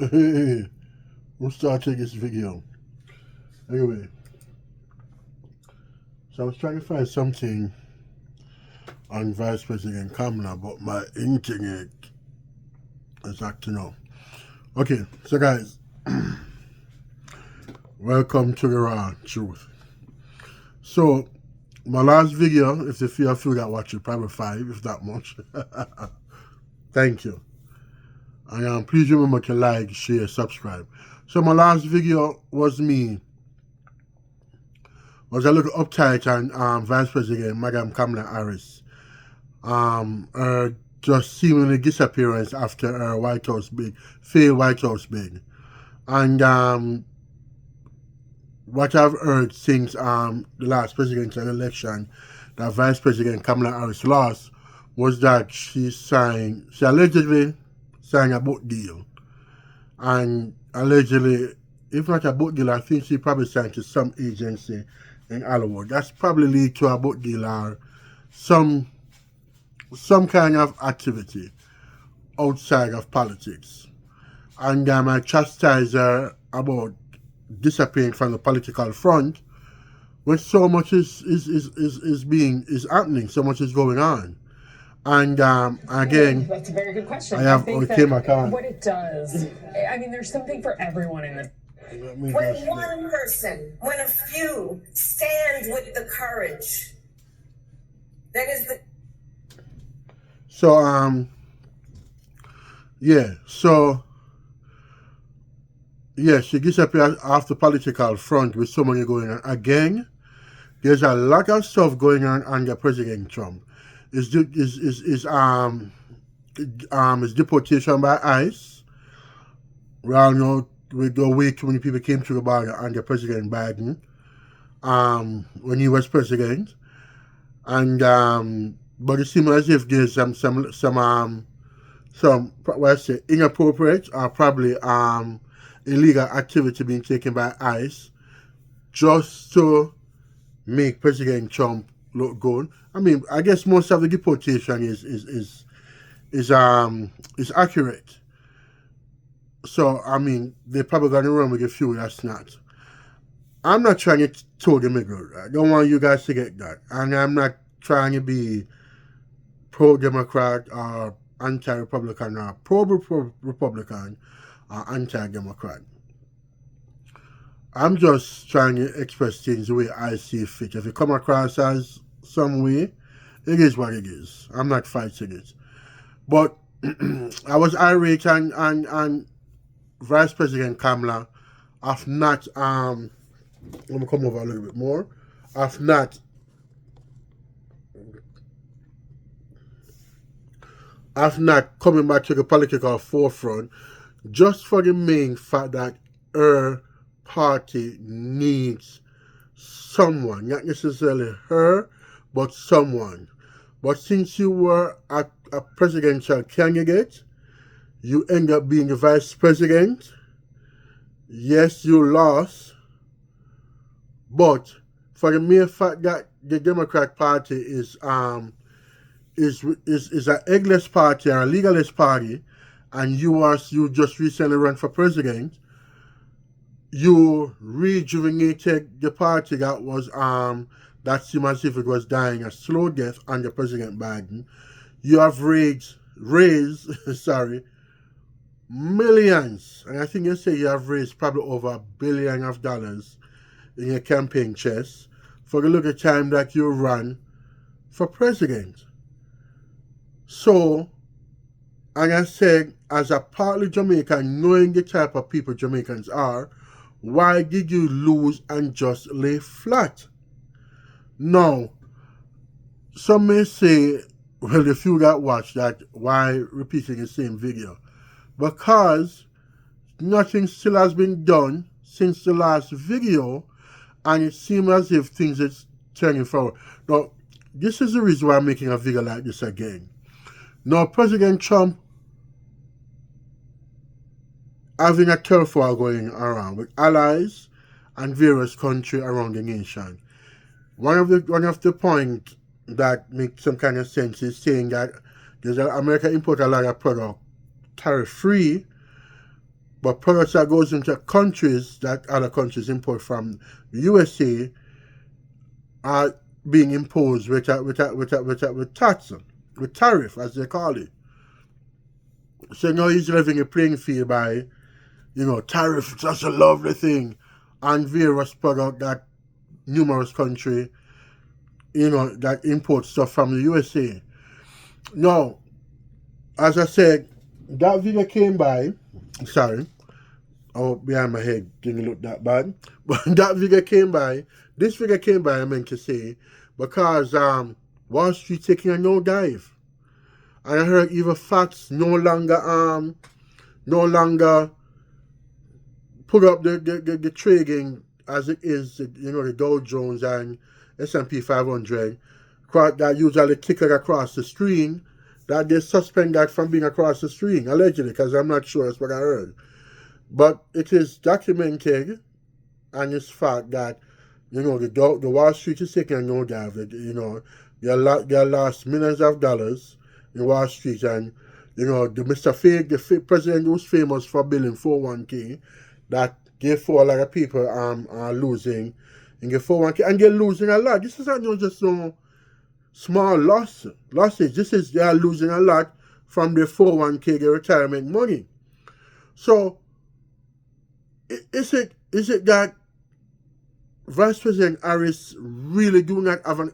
Hey, we'll start taking this video. Anyway, so I was trying to find something on Vice President Kamala, but my internet is acting up. Okay, so guys, welcome to the raw truth. So, my last video, if the few of you that watch it, probably 5, if that much. Thank you. And please remember to like, share, subscribe. So my last video was a little uptight on Vice President Madam Kamala Harris. Her just seemingly disappearance after her failed White House bid. And what I've heard since the last presidential election that Vice President Kamala Harris lost was that she allegedly signed a book deal. And allegedly, if not a book deal, I think she probably signed to some agency in Hollywood. That's probably lead to a book deal or some kind of activity outside of politics. And I chastise her about disappearing from the political front when so much is happening, so much is going on. And again, that's a very good question. I think what it does, I mean, there's something for everyone in this. When one person, when a few stand with the courage, that is the. So she disappeared off the political front with so many going on. Again, there's a lot of stuff going on under President Trump. His deportation by ICE. We all know with the way too many people came to the border under President Biden when he was president. And but it seems as if there's some inappropriate or probably illegal activity being taken by ICE just to make President Trump look good. I mean, I guess most of the deportation is accurate. So I mean, they're probably gonna run with a few that's not. I'm not trying to toe the middle. I don't want you guys to get that, and I'm not trying to be pro-Democrat or anti-Republican or pro-Republican or anti-Democrat. I'm just trying to express things the way I see fit. If it come across as some way, it is what it is. I'm not fighting it. But I was irate on Vice President Kamala of not, let me come over a little bit more, of not coming back to the political forefront just for the main fact that her party needs someone, not necessarily her, but someone. But since you were a presidential candidate, you end up being the vice president. Yes, you lost, but for the mere fact that the Democrat Party is an eggless party or a legalist party, and you just recently ran for president, you rejuvenated the party that was that seemed as if it was dying a slow death under President Biden. You have raised millions, and I think you say you have raised probably over $1 billion in your campaign chest for the little time that you ran for president. So, and I said, as a partly Jamaican, knowing the type of people Jamaicans are, why did you lose and just lay flat? Now, some may say, well, the few that watch that, why repeating the same video? Because nothing still has been done since the last video, and it seems as if things are turning forward. Now, this is the reason why I'm making a video like this again. Now, President Trump having a turf war going around with allies and various countries around the nation. One of the points that makes some kind of sense is saying that America import a lot of product tariff-free but products that goes into countries that other countries import from the USA are being imposed with tax, with tariff, as they call it. So now he's leveling a playing field by, tariff, such a lovely thing, and various products that numerous countries, that import stuff from the USA. Now, as I said, that video came by, sorry, oh, behind my head didn't look that bad, but that video came by, this video came by, I meant to say, because Wall Street taking a nosedive. And I heard even Fox no longer put up the trading as it is, the Dow Jones and S&P 500, that usually ticker across the screen, that they suspend that from being across the screen, allegedly, because I'm not sure that's what I heard. But it is documented, and it's fact that, the Wall Street is taking a nosedive. They lost millions of dollars in Wall Street, and the Mr. Fake, the president who's famous for building 401k, that therefore a lot of people are losing in the 401k, and they're losing a lot. This is not just no small losses. They are losing a lot from their 401k, their retirement money. So is it that Vice President Harris really do not have an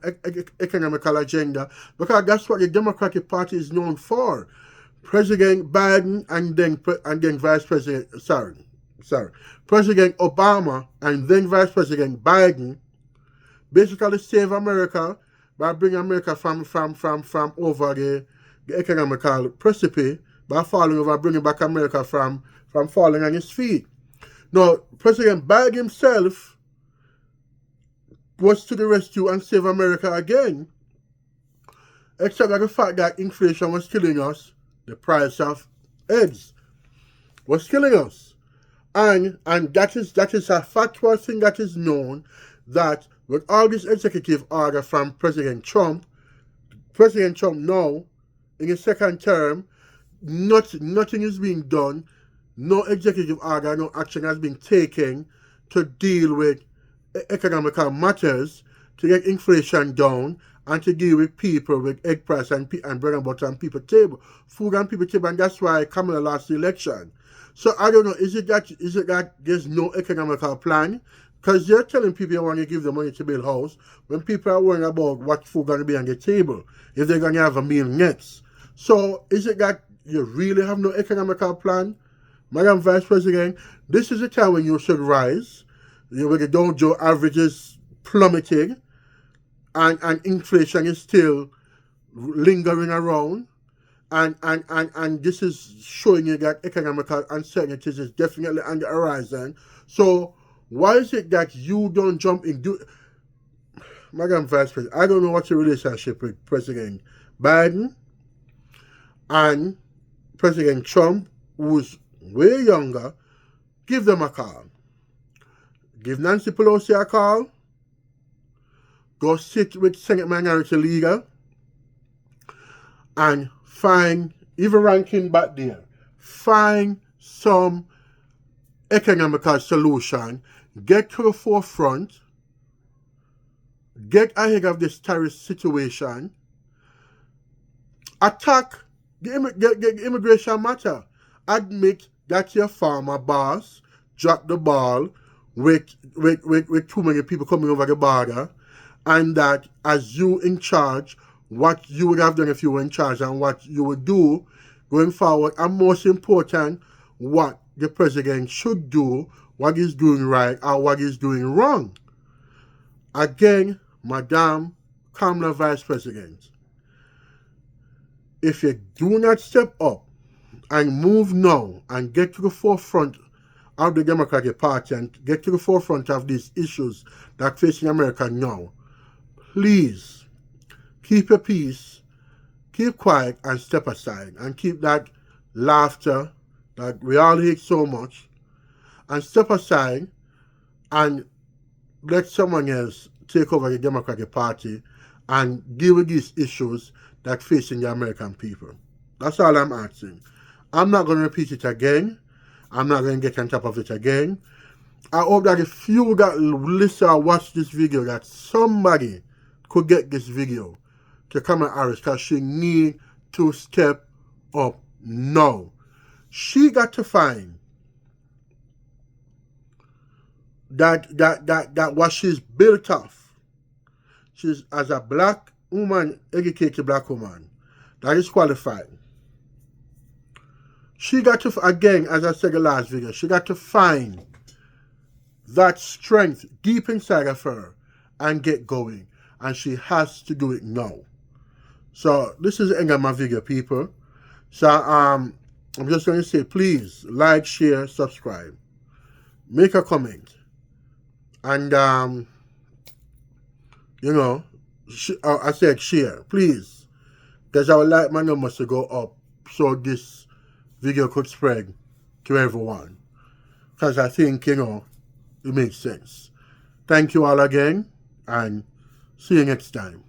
economical agenda? Because that's what the Democratic Party is known for. President Biden and then Vice President, President Obama and then Vice President Biden basically save America by bringing America from over the economical precipice, by falling over, bringing back America from falling on its feet. Now, President Biden himself was to the rescue and save America again, except for the fact that inflation was killing us, the price of eggs was killing us. And that is a factual thing that is known, that with all this executive order from President Trump now, in his second term, nothing is being done, no executive order, no action has been taken to deal with economical matters, to get inflation down, and to deal with people with egg price and bread and butter on people's table, food on people's table, and that's why Kamala lost the election. So I don't know, is it that there's no economical plan? Because you're telling people you want to give them money to build a house when people are worrying about what food going to be on the table, if they're going to have a meal next. So is it that you really have no economical plan? Madam Vice President, this is the time when you should rise. When the Dow Jones averages plummeting, and inflation is still lingering around, and this is showing you that economical uncertainties is definitely on the horizon. So why is it that you don't jump in? Madam Vice President, I don't know what's your relationship with President Biden and President Trump, who's way younger. Give them a call. Give Nancy Pelosi a call. Go sit with Senate Minority Leader and find, even ranking back there, find some economical solution, get to the forefront, get ahead of this tariff situation, attack the immigration matter, admit that your former boss dropped the ball with too many people coming over the border, and that as you in charge, what you would have done if you were in charge and what you would do going forward, and most important, what the president should do, what he's doing right or what he's doing wrong. Again, Madam Kamala Vice President, if you do not step up and move now and get to the forefront of the Democratic Party and get to the forefront of these issues that are facing America now, please keep your peace, keep quiet, and step aside, and keep that laughter that we all hate so much, and step aside and let someone else take over the Democratic Party and deal with these issues that facing the American people. That's all I'm asking. I'm not going to repeat it again. I'm not going to get on top of it again. I hope that if you that listen or watch this video, that somebody could get this video to Kamala Harris, because she need to step up now. She got to find that what she's built off. She's as a black woman, educated black woman, that is qualified. She got to, again, as I said in the last video, she got to find that strength deep inside of her and get going. And she has to do it now. So this is the end of my video, people. So I'm just going to say, please like, share, subscribe, make a comment, and you know, I said share, please, because I would like my numbers to go up so this video could spread to everyone, because I think, you know, it makes sense. Thank you all again, and see you next time.